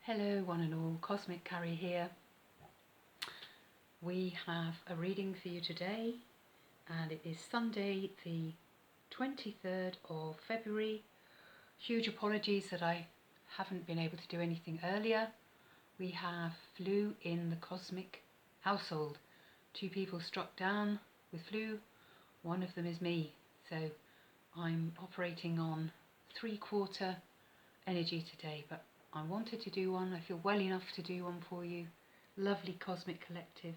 Hello one and all, Cosmic Carrie here. We have a reading for you today and it is Sunday the 23rd of February. Huge apologies that I haven't been able to do anything earlier. We have flu in the Cosmic household. 2 people struck down with flu, one of them is me. So I'm operating on 3/4 energy today, but I wanted to do one. I feel well enough to do one for you. Lovely Cosmic Collective.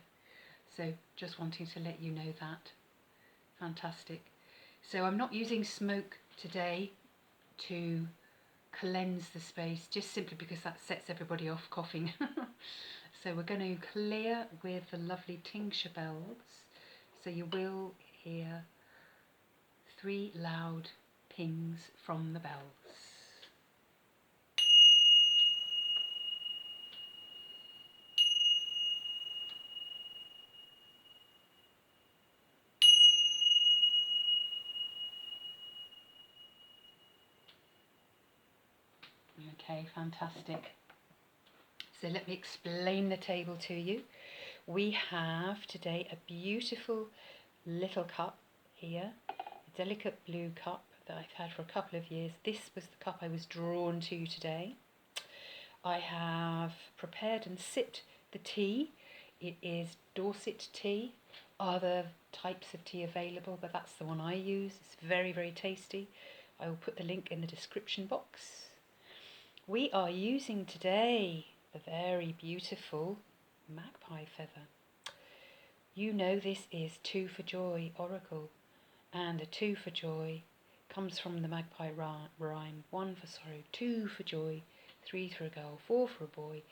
So just wanting to let you know that. Fantastic. So I'm not using smoke today to cleanse the space, just simply because that sets everybody off coughing. So we're going to clear with the lovely tincture bells. So you will hear 3 loud pings from the bells. Okay, fantastic. So let me explain the table to you. We have today a beautiful little cup here, a delicate blue cup that I've had for a couple of years. This was the cup I was drawn to today. I have prepared and sipped the tea. It is Dorset tea. Other types of tea available, but that's the one I use. It's very, very tasty. I will put the link in the description box. We are using today a very beautiful magpie feather. You know this is 2 for Joy Oracle, and the 2 for Joy comes from the magpie rhyme. 1 for sorrow, 2 for joy, 3 for a girl, 4 for a boy,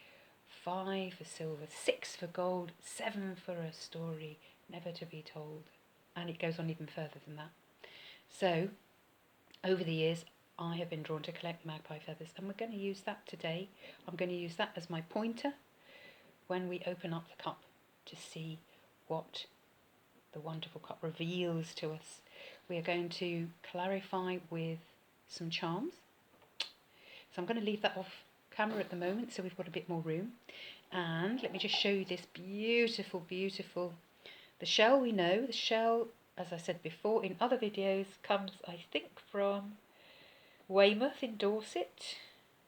5 for silver, 6 for gold, 7 for a story never to be told. And it goes on even further than that. So over the years I have been drawn to collect magpie feathers, and we're going to use that today. I'm going to use that as my pointer when we open up the cup to see what the wonderful cup reveals to us. We are going to clarify with some charms. So I'm going to leave that off camera at the moment so we've got a bit more room. And let me just show you this beautiful, beautiful, the shell we know. The shell, as I said before in other videos, comes I think from Weymouth in Dorset.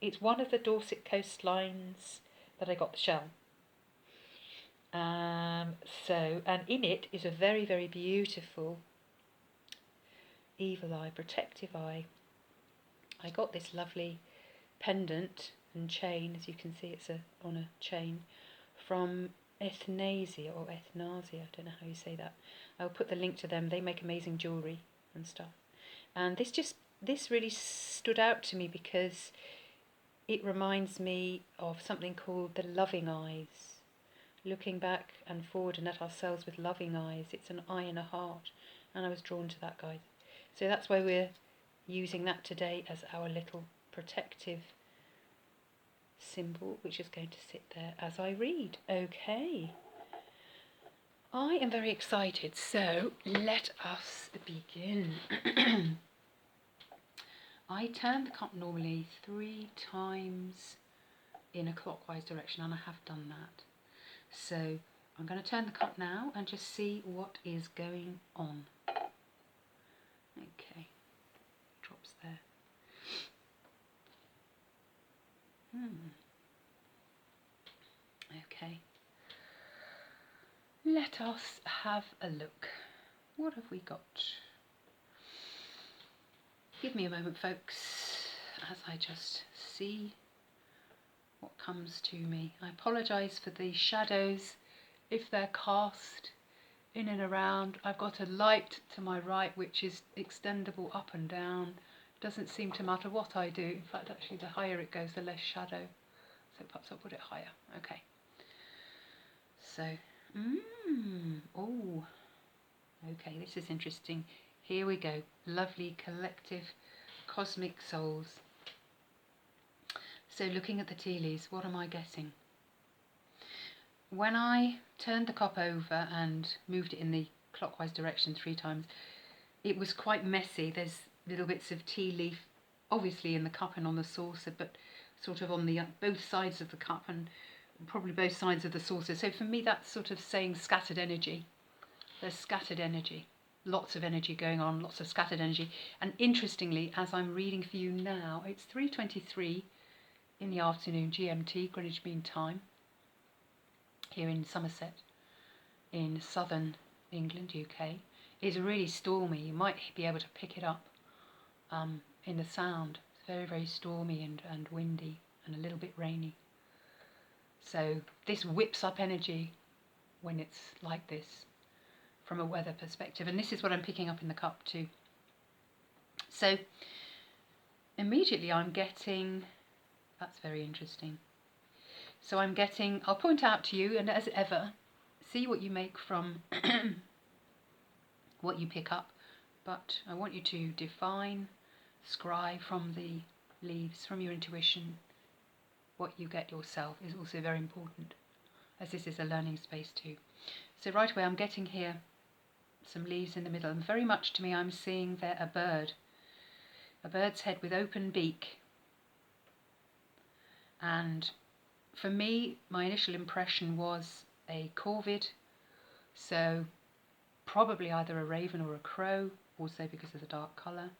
It's one of the Dorset coastlines that I got the shell. And in it is a very, very beautiful evil eye, protective eye. I got this lovely pendant and chain, as you can see it's on a chain, from Ethnasia or Ethnasia, I don't know how you say that. I'll put the link to them. They make amazing jewellery and stuff. And this really stood out to me because it reminds me of something called the loving eyes. Looking back and forward and at ourselves with loving eyes. It's an eye and a heart, and I was drawn to that, guys. So that's why we're using that today as our little protective symbol, which is going to sit there as I read. Okay. I am very excited, so let us begin. I turn the cup normally 3 times in a clockwise direction, and I have done that. So I'm going to turn the cup now and just see what is going on. Okay, drops there. Okay, let us have a look. What have we got? Give me a moment, folks, as I just see what comes to me. I apologise for the shadows if they're cast in and around. I've got a light to my right which is extendable up and down. Doesn't seem to matter what I do. In fact, actually the higher it goes the less shadow. So perhaps I'll put it higher. Okay. So, oh, okay, this is interesting. Here we go. Lovely collective cosmic souls. So looking at the tea leaves, what am I getting? When I turned the cup over and moved it in the clockwise direction 3 times, it was quite messy. There's little bits of tea leaf obviously in the cup and on the saucer, but sort of on the both sides of the cup and probably both sides of the saucer. So for me, that's sort of saying scattered energy. There's scattered energy, lots of energy going on, lots of scattered energy. And interestingly, as I'm reading for you now, it's 3:23 in the afternoon, GMT, Greenwich Mean Time, here in Somerset, in southern England, UK. It's really stormy. You might be able to pick it up in the sound. It's very, very stormy and windy and a little bit rainy. So this whips up energy when it's like this from a weather perspective. And this is what I'm picking up in the cup too. So immediately I'm getting, that's very interesting. So I'm getting, I'll point out to you, and as ever, see what you make from what you pick up. But I want you to define, scry from the leaves, from your intuition. What you get yourself is also very important, as this is a learning space too. So right away I'm getting here some leaves in the middle, and very much to me I'm seeing there a bird's head with open beak. And for me, my initial impression was a corvid, so probably either a raven or a crow, also because of the dark colour.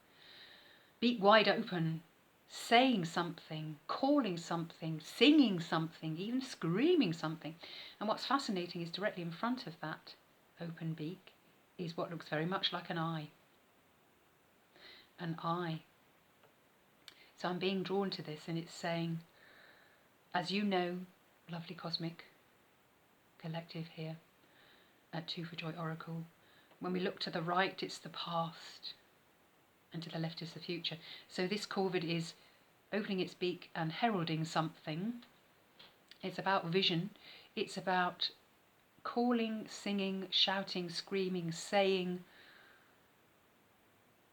Beak wide open, saying something, calling something, singing something, even screaming something. And what's fascinating is directly in front of that open beak is what looks very much like an eye. An eye. So I'm being drawn to this, and it's saying, as you know, lovely cosmic collective here at Two for Joy Oracle, when we look to the right, it's the past, and to the left is the future. So this corvid is opening its beak and heralding something. It's about vision. It's about calling, singing, shouting, screaming, saying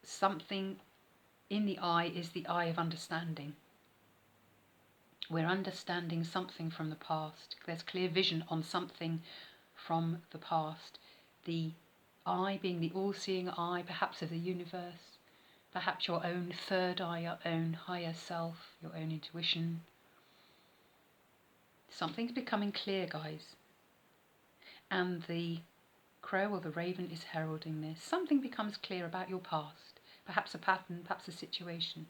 something. In the eye is the eye of understanding. We're understanding something from the past. There's clear vision on something from the past. The eye being the all-seeing eye, perhaps of the universe, perhaps your own third eye, your own higher self, your own intuition. Something's becoming clear, guys. And the crow or the raven is heralding this. Something becomes clear about your past. Perhaps a pattern, perhaps a situation.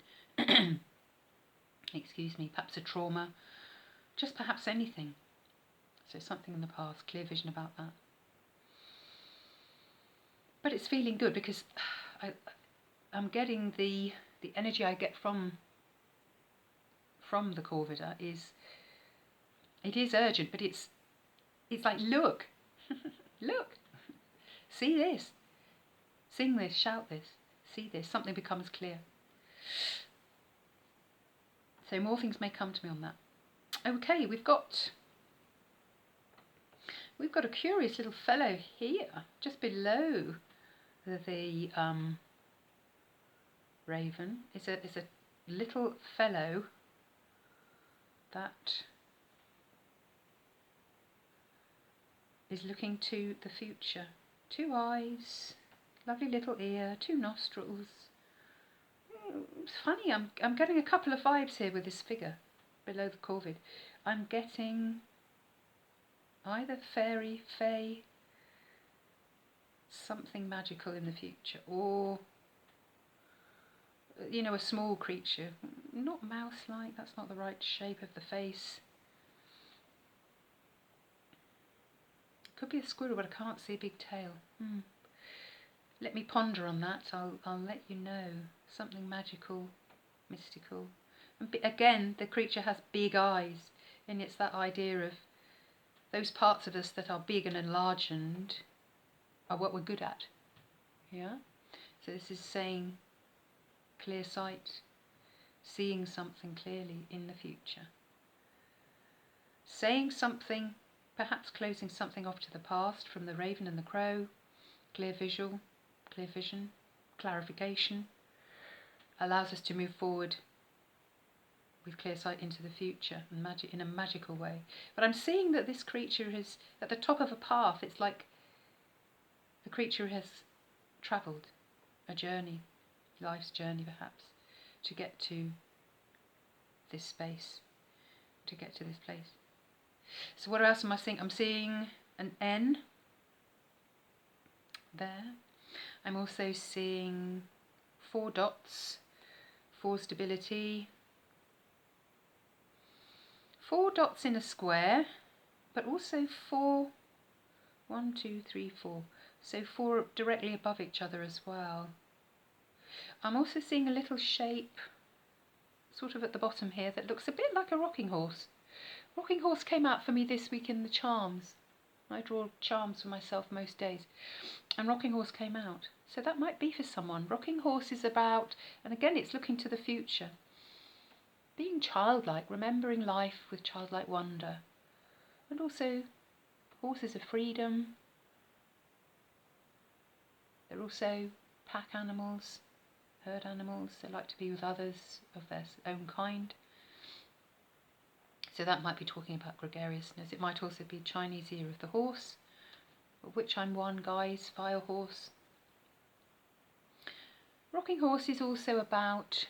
Excuse me, perhaps a trauma. Just perhaps anything. So something in the past, clear vision about that. But it's feeling good because I'm getting the energy I get from the corvida is, it is urgent, but it's like, look, look, see this, sing this, shout this, see this, something becomes clear. So more things may come to me on that. Okay, we've got a curious little fellow here, just below the raven. It's a little fellow that is looking to the future. 2 eyes, lovely little ear, 2 nostrils. It's funny, I'm getting a couple of vibes here with this figure below the corvid. I'm getting either fairy, fae, something magical in the future, or, you know, a small creature. Not mouse-like, that's not the right shape of the face. Could be a squirrel, but I can't see a big tail. Let me ponder on that. I'll let you know. Something magical, mystical. And again, the creature has big eyes, and it's that idea of those parts of us that are big and enlarged are what we're good at. Yeah? So this is saying clear sight, seeing something clearly in the future. Saying something, perhaps closing something off to the past from the raven and the crow. Clear visual, clear vision, clarification. Allows us to move forward with clear sight into the future and magic in a magical way. But I'm seeing that this creature is at the top of a path. It's like the creature has travelled a journey, life's journey perhaps, to get to this space to get to this place. So what else am I seeing? I'm seeing an N there. I'm also seeing 4 dots, 4 stability, 4 dots in a square, but also 4, 1, 2, 3, 4. So 4 directly above each other as well. I'm also seeing a little shape sort of at the bottom here that looks a bit like a rocking horse. Rocking horse came out for me this week in the charms. I draw charms for myself most days, and rocking horse came out. So that might be for someone. Rocking horse is about, and again it's looking to the future, being childlike, remembering life with childlike wonder. And also horses are freedom. They're also pack animals, herd animals. They like to be with others of their own kind. So that might be talking about gregariousness. It might also be Chinese year of the horse, of which I'm one, guys, fire horse. Rocking horse is also about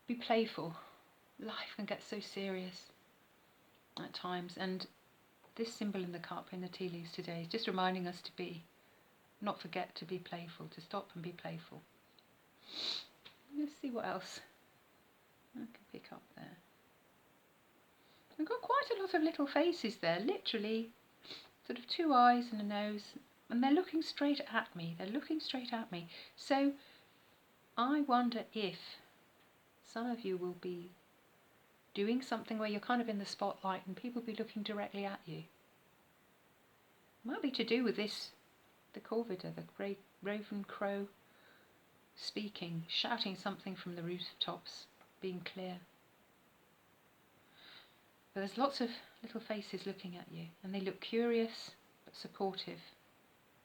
be playful. Life can get so serious at times, and this symbol in the cup in the tea leaves today is just reminding us to be, not forget to be playful, to stop and be playful. Let's see what else I can pick up there. I've got quite a lot of little faces there, literally sort of 2 eyes and a nose, and they're looking straight at me. They're looking straight at me. So I wonder if some of you will be doing something where you're kind of in the spotlight and people will be looking directly at you. It might be to do with this, the corvida, the great raven crow speaking, shouting something from the rooftops, being clear. But there's lots of little faces looking at you, and they look curious but supportive.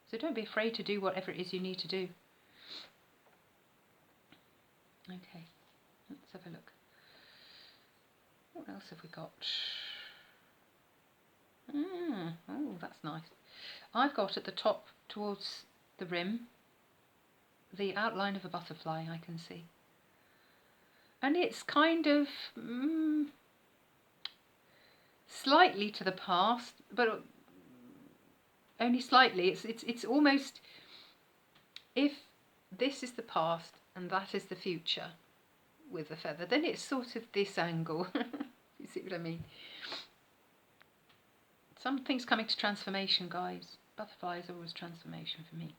So don't be afraid to do whatever it is you need to do. Okay, let's have a look. What else have we got? Oh, that's nice. I've got at the top towards the rim the outline of a butterfly I can see. And it's kind of slightly to the past, but only slightly. It's almost, if this is the past and that is the future with the feather, then it's sort of this angle. You see what I mean? Something's coming to transformation, guys. Butterflies are always transformation for me.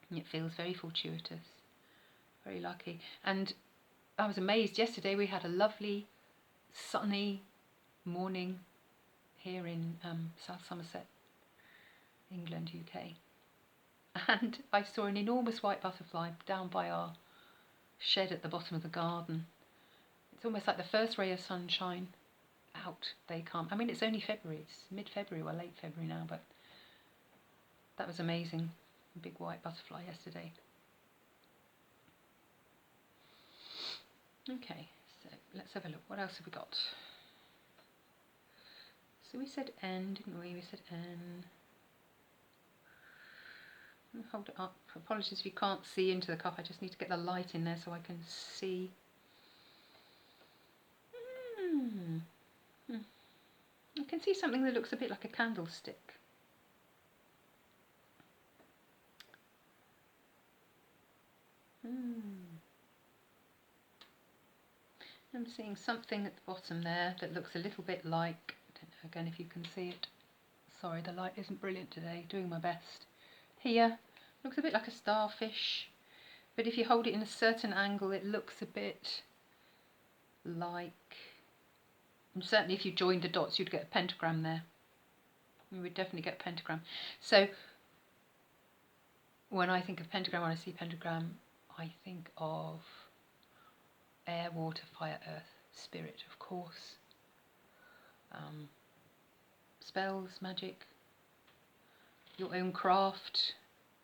And it feels very fortuitous, very lucky. And I was amazed yesterday. We had a lovely sunny morning here in South Somerset, England, UK. And I saw an enormous white butterfly down by our shed at the bottom of the garden. It's almost like the first ray of sunshine. Out they come. I mean, it's only February. It's mid-February or late February now, but that was amazing. A big white butterfly yesterday. Okay, so let's have a look. What else have we got? So we said N, didn't we? We said N. Hold it up. Apologies if you can't see into the cup. I just need to get the light in there so I can see. I can see something that looks a bit like a candlestick. I'm seeing something at the bottom there that looks a little bit like, I don't know again if you can see it. Sorry, the light isn't brilliant today, doing my best. Here, looks a bit like a starfish, but if you hold it in a certain angle it looks a bit like, and certainly if you joined the dots you'd get a pentagram there. You would definitely get a pentagram. So when I think of pentagram, when I see pentagram, I think of air, water, fire, earth, spirit, of course. Spells, magic, your own craft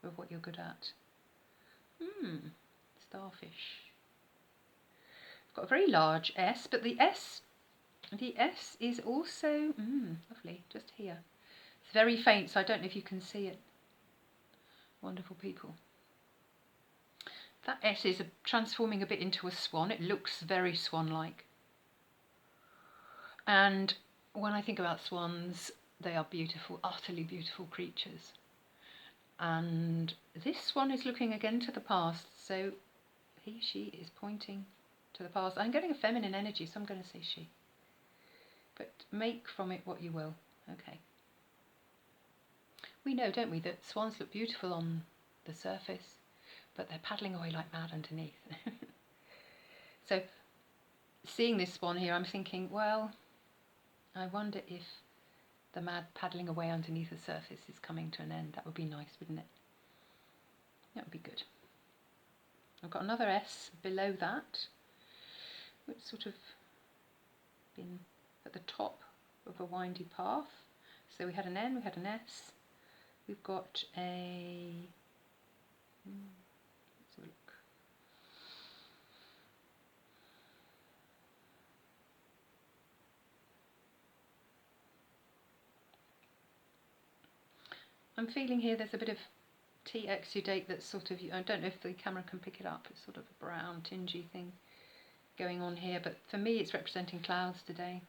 of what you're good at. Starfish. Got a very large S, but the S is also lovely, just here. It's very faint, so I don't know if you can see it. Wonderful people. That S is transforming a bit into a swan. It looks very swan-like. And when I think about swans, they are beautiful, utterly beautiful creatures. And this swan is looking again to the past, so she is pointing to the past. I'm getting a feminine energy, so I'm going to say she. But make from it what you will. Okay. We know, don't we, that swans look beautiful on the surface, but they're paddling away like mad underneath. So, seeing this swan here, I'm thinking, well, I wonder if the mad paddling away underneath the surface is coming to an end. That would be nice, wouldn't it? That would be good. I've got another S below that, which sort of been at the top of a windy path. So we had an N, we had an S. We've got a... let's have a look. I'm feeling here there's a bit of tea exudate that's sort of, I don't know if the camera can pick it up, it's sort of a brown tingy thing going on here, but for me it's representing clouds today.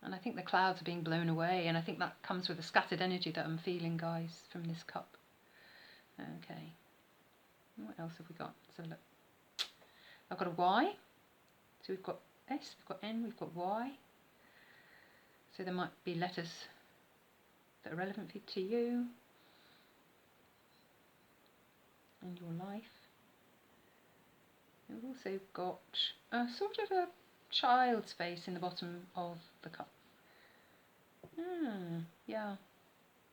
And I think the clouds are being blown away, and I think that comes with the scattered energy that I'm feeling, guys, from this cup. Okay. What else have we got? So look. I've got a Y. So we've got S, we've got N, we've got Y. So there might be letters that are relevant to you and your life. We've also got a sort of a child's face in the bottom of the cup. Yeah.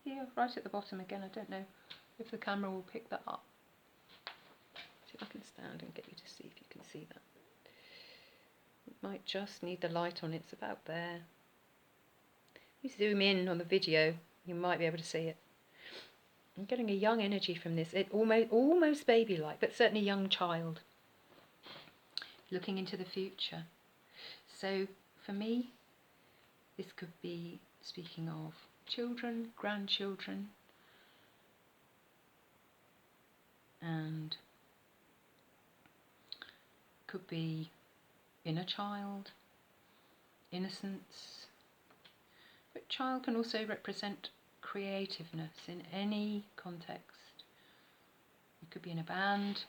Here, right at the bottom again. I don't know if the camera will pick that up. See if I can stand and get you to see if you can see that. It might just need the light on it. It's about there. If you zoom in on the video, you might be able to see it. I'm getting a young energy from this. It almost baby-like, but certainly young child. Looking into the future. So for me, this could be speaking of children, grandchildren, and could be inner child, innocence. But child can also represent creativeness in any context. You could be in a band,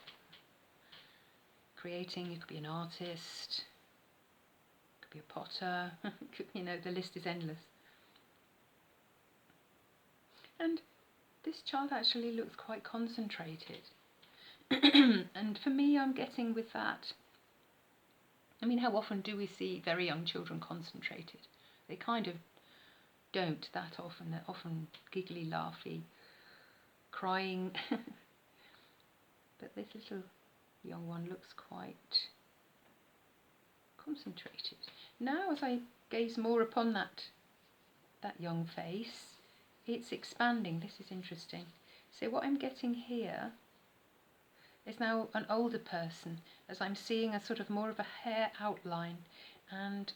creating, you could be an artist, you could be a potter, you know, the list is endless. And this child actually looks quite concentrated. And for me, I'm getting with that, I mean, how often do we see very young children concentrated? They kind of don't that often. They're often giggly, laughy, crying. But this little young one looks quite concentrated. Now, as I gaze more upon that young face, it's expanding. This is interesting. So what I'm getting here is now an older person, as I'm seeing a sort of more of a hair outline, and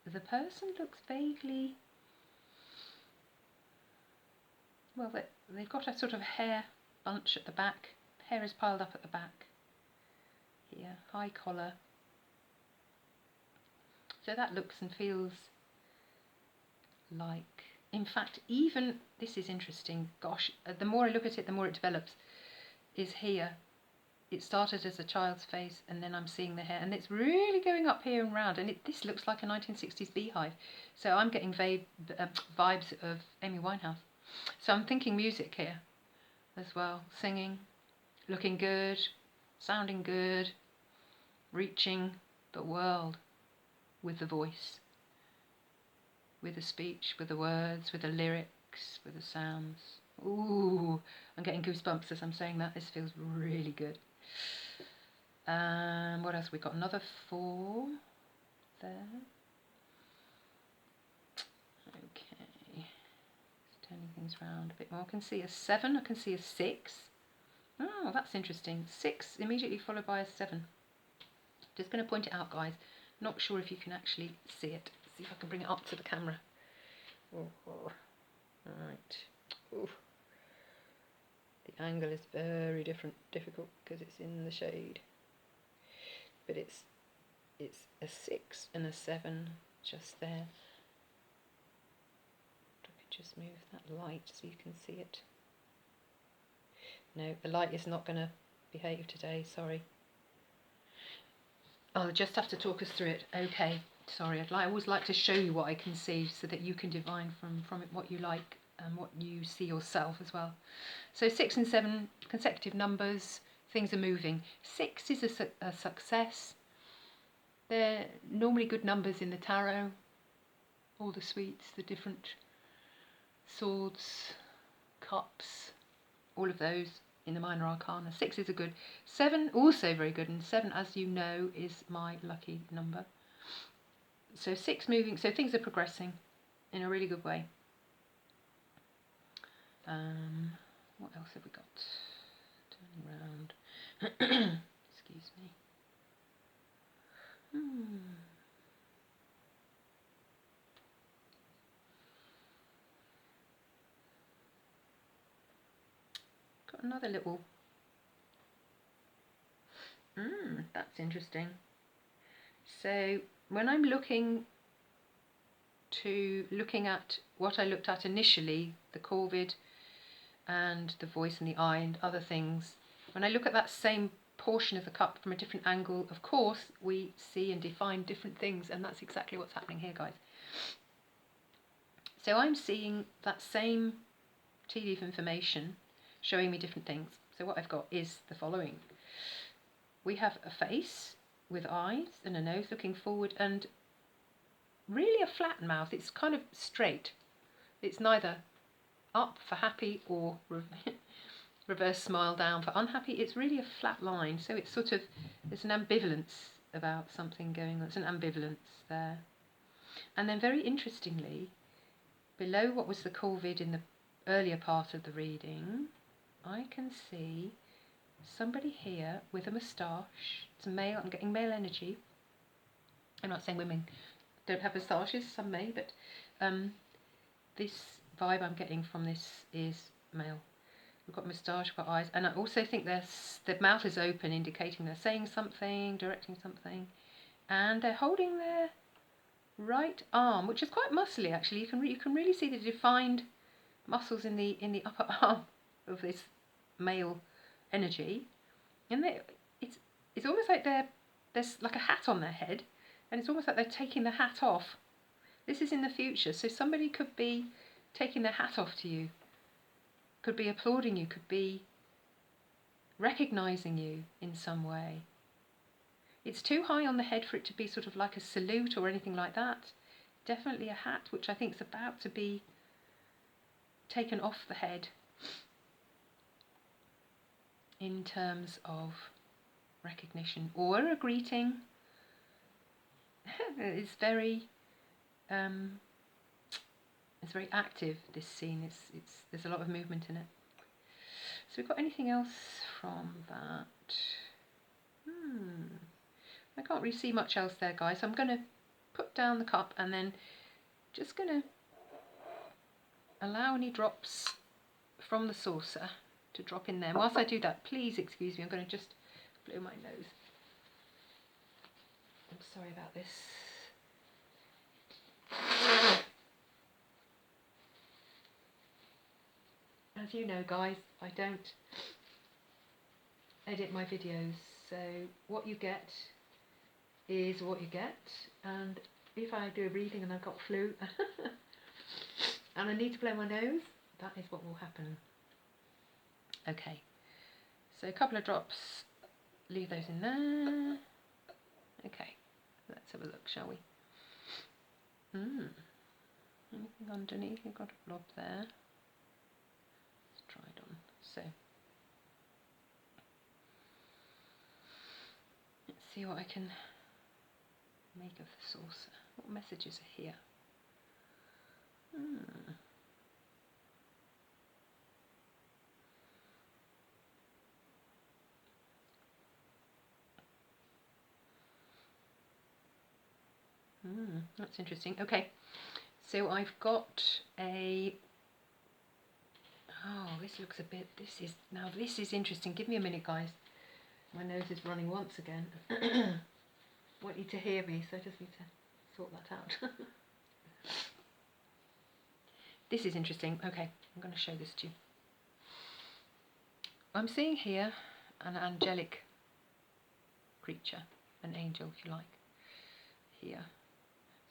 the person looks vaguely, well, they've got a sort of hair bunch at the back. Hair is piled up at the back here, high collar. So that looks and feels like, in fact, even, this is interesting, gosh, the more I look at it, the more it develops, is here. It started as a child's face, and then I'm seeing the hair, and it's really going up here and round, and this looks like a 1960s beehive. So I'm getting vibes of Amy Winehouse. So I'm thinking music here as well, singing, looking good, sounding good, reaching the world with the voice, with the speech, with the words, with the lyrics, with the sounds. Ooh, I'm getting goosebumps as I'm saying that. This feels really good. What else? We've got another 4 there. Okay, just turning things around a bit more. I can see a 7, I can see a 6. Oh, that's interesting. 6 immediately followed by a 7. Just going to point it out, guys. Not sure if you can actually see it. See if I can bring it up to the camera. Right. Ooh. The angle is very difficult because it's in the shade. But it's a 6 and a 7 just there. I could just move that light so you can see it. No, the light is not going to behave today, sorry. I'll just have to talk us through it. Okay, sorry, I always like to show you what I can see so that you can divine from it what you like and what you see yourself as well. So 6 and 7 consecutive numbers, things are moving. 6 is a success. They're normally good numbers in the tarot, all the suites, the different swords, cups, all of those in the minor arcana. 6 is a good. 7 also very good, and 7, as you know, is my lucky number. So 6 moving, so things are progressing in a really good way. What else have we got? Turning around. Excuse me. Got another little. That's interesting. So when I'm looking at what I looked at initially, the Corvid and the voice and the eye and other things, when I look at that same portion of the cup from a different angle, of course we see and define different things, and that's exactly what's happening here, guys. So I'm seeing that same tea leaf information showing me different things. So what I've got is the following. We have a face with eyes and a nose looking forward, and really a flat mouth. It's kind of straight. It's neither up for happy or reverse smile down for unhappy. It's really a flat line. So it's sort of, there's an ambivalence about something going on. There's an ambivalence there. And then very interestingly, below what was the Corvid in the earlier part of the reading, I can see somebody here with a moustache. It's male. I'm getting male energy. I'm not saying women don't have moustaches, some may, but this vibe I'm getting from this is male. We've got moustache, we've got eyes, and I also think the mouth is open, indicating they're saying something, directing something, and they're holding their right arm, which is quite muscly actually. You can really see the defined muscles in the upper arm of this male energy, and it's almost like there's like a hat on their head, and it's almost like they're taking the hat off. This is in the future, so somebody could be taking their hat off to you, could be applauding you, could be recognizing you in some way. It's too high on the head for it to be sort of like a salute or anything like that. Definitely a hat, which I think is about to be taken off the head in terms of recognition or a greeting. It's very active, this scene. There's a lot of movement in it. So we've got anything else from that? I can't really see much else there, guys. So I'm going to put down the cup and then just going to allow any drops from the saucer to drop in there. And whilst I do that, please excuse me, I'm going to just blow my nose. I'm sorry about this. As you know, guys, I don't edit my videos, so what you get is what you get, and if I do a reading and I've got flu and I need to blow my nose, that is what will happen. Okay, so a couple of drops, leave those in there. Okay, let's have a look, shall we? Anything underneath? You've got a blob there. Let's try it on. So let's see what I can make of the saucer. What messages are here? That's interesting. Okay, so I've got a. Oh, this looks a bit. This is interesting. Give me a minute, guys. My nose is running once again. I want you to hear me, so I just need to sort that out. This is interesting. Okay, I'm going to show this to you. I'm seeing here an angelic creature, an angel if you like, here.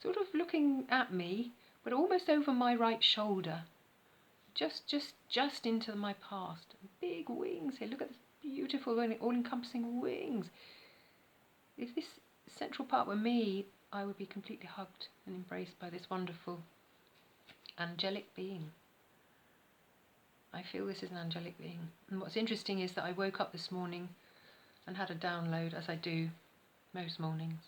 Sort of looking at me, but almost over my right shoulder. Just into my past. Big wings here. Look at this beautiful, all-encompassing wings. If this central part were me, I would be completely hugged and embraced by this wonderful angelic being. I feel this is an angelic being. And what's interesting is that I woke up this morning and had a download, as I do most mornings.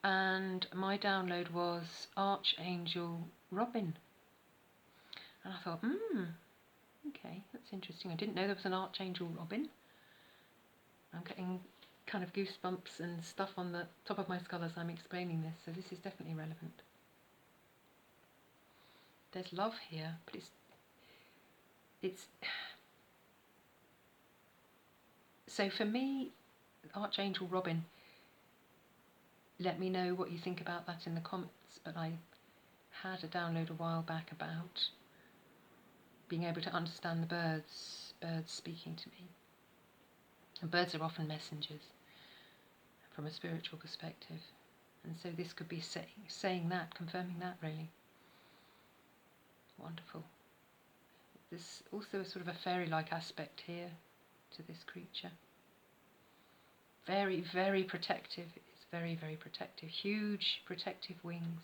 And my download was Archangel Robin. And I thought, okay, that's interesting. I didn't know there was an Archangel Robin. I'm getting kind of goosebumps and stuff on the top of my skull as I'm explaining this, so this is definitely relevant. There's love here, but it's so for me, Archangel Robin, let me know what you think about that in the comments, but I had a download a while back about being able to understand the birds speaking to me. And birds are often messengers from a spiritual perspective. And so this could be saying that, confirming that really. Wonderful. There's also a sort of a fairy-like aspect here to this creature. Very, very protective. It's very, very protective. Huge protective wings.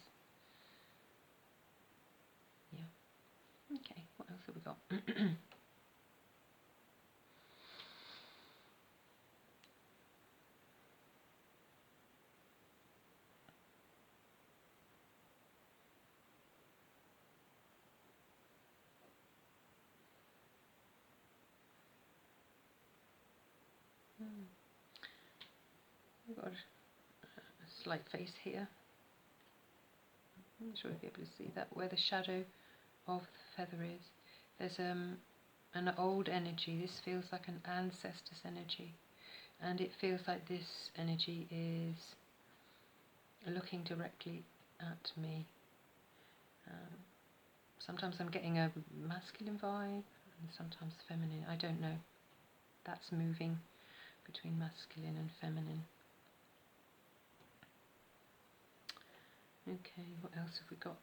Yeah. Okay, what else have we got? We've got a slight face here. I'm not sure if you'll be able to see that, where the shadow of the feather is. There's an old energy. This feels like an ancestor's energy. And it feels like this energy is looking directly at me. Sometimes I'm getting a masculine vibe, and sometimes feminine. I don't know. That's moving between masculine and feminine. Okay, what else have we got?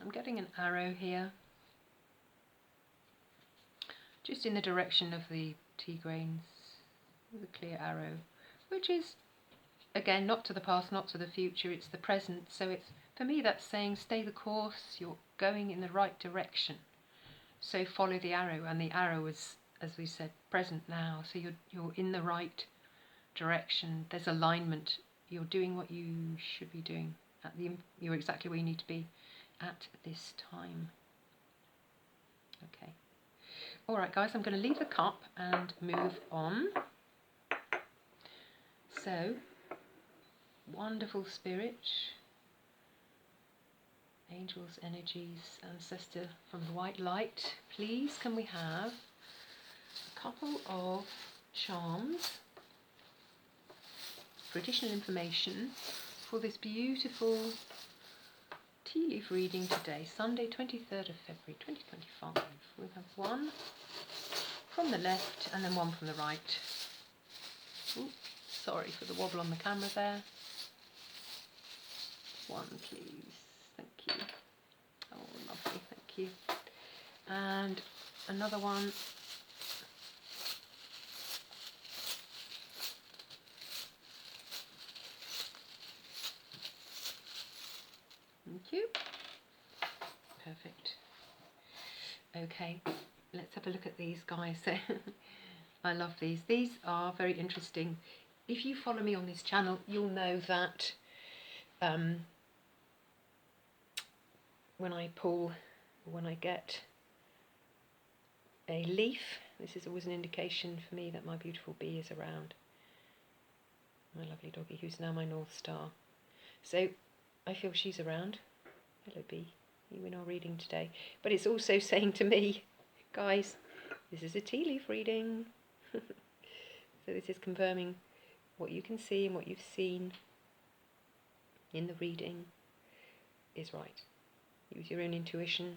I'm getting an arrow here, just in the direction of the tea grains, with a clear arrow, which is, again, not to the past, not to the future, it's the present. So it's, for me, that's saying stay the course, you're going in the right direction. So follow the arrow, and the arrow is, as we said, present now. So you're in the right direction. There's alignment. You're doing what you should be doing. You're exactly where you need to be at this time. Okay. All right, guys, I'm going to leave the cup and move on. So, wonderful spirit, angels, energies, ancestor from the white light, please can we have a couple of charms for additional information for this beautiful tea leaf reading today, Sunday 23rd of February 2025. We have one from the left and then one from the right. Ooh, sorry for the wobble on the camera there. One please, thank you. Oh lovely, thank you. And another one. Thank you. Perfect. Okay, let's have a look at these guys. I love these. These are very interesting. If you follow me on this channel, you'll know that when I pull, when I get a leaf, this is always an indication for me that my beautiful bee is around. my lovely doggy, who's now my North Star. So I feel she's around. Hello, Bee. You in our reading today. But it's also saying to me, guys, this is a tea leaf reading. So this is confirming what you can see and what you've seen in the reading is right. Use your own intuition,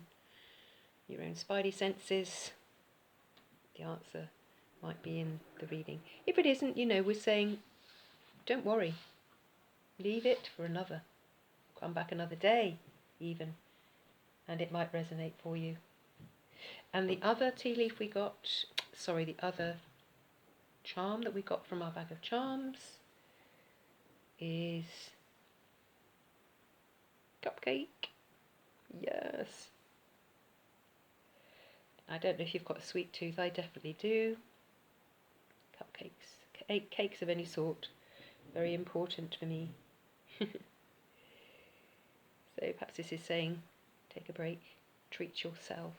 your own spidey senses. The answer might be in the reading. If it isn't, we're saying, don't worry. Leave it for another. Come back another day, even, and it might resonate for you. And the other tea leaf we got, the other charm that we got from our bag of charms is cupcake. Yes. I don't know if you've got a sweet tooth. I definitely do. Cupcakes. Cakes of any sort. Very important for me. So perhaps this is saying, take a break. Treat yourself.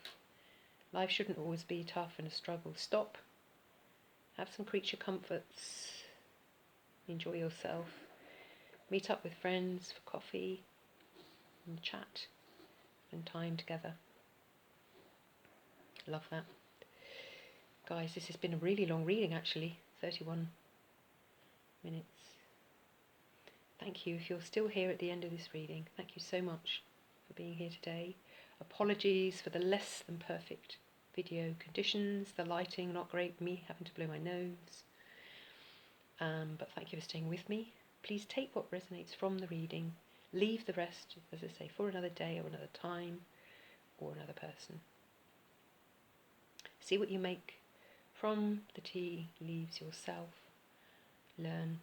Life shouldn't always be tough and a struggle. Stop. Have some creature comforts. Enjoy yourself. Meet up with friends for coffee and chat and time together. Love that. Guys, this has been a really long reading actually. 31 minutes. Thank you if you're still here at the end of this reading. Thank you so much for being here today. Apologies for the less than perfect video conditions, the lighting not great, me having to blow my nose. But thank you for staying with me. Please take what resonates from the reading. Leave the rest, as I say, for another day or another time or another person. See what you make from the tea leaves yourself. Learn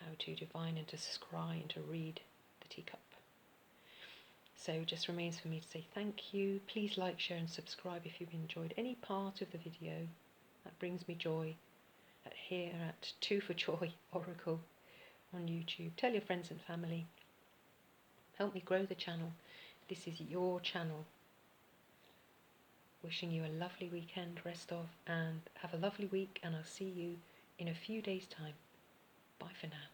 how to divine and to scry and to read the teacup. So just remains for me to say thank you. Please like, share and subscribe if you've enjoyed any part of the video. That brings me joy. Here at Two for Joy Oracle on YouTube. Tell your friends and family. Help me grow the channel. This is your channel. Wishing you a lovely weekend, rest of, and have a lovely week, and I'll see you in a few days' time. Bye for now.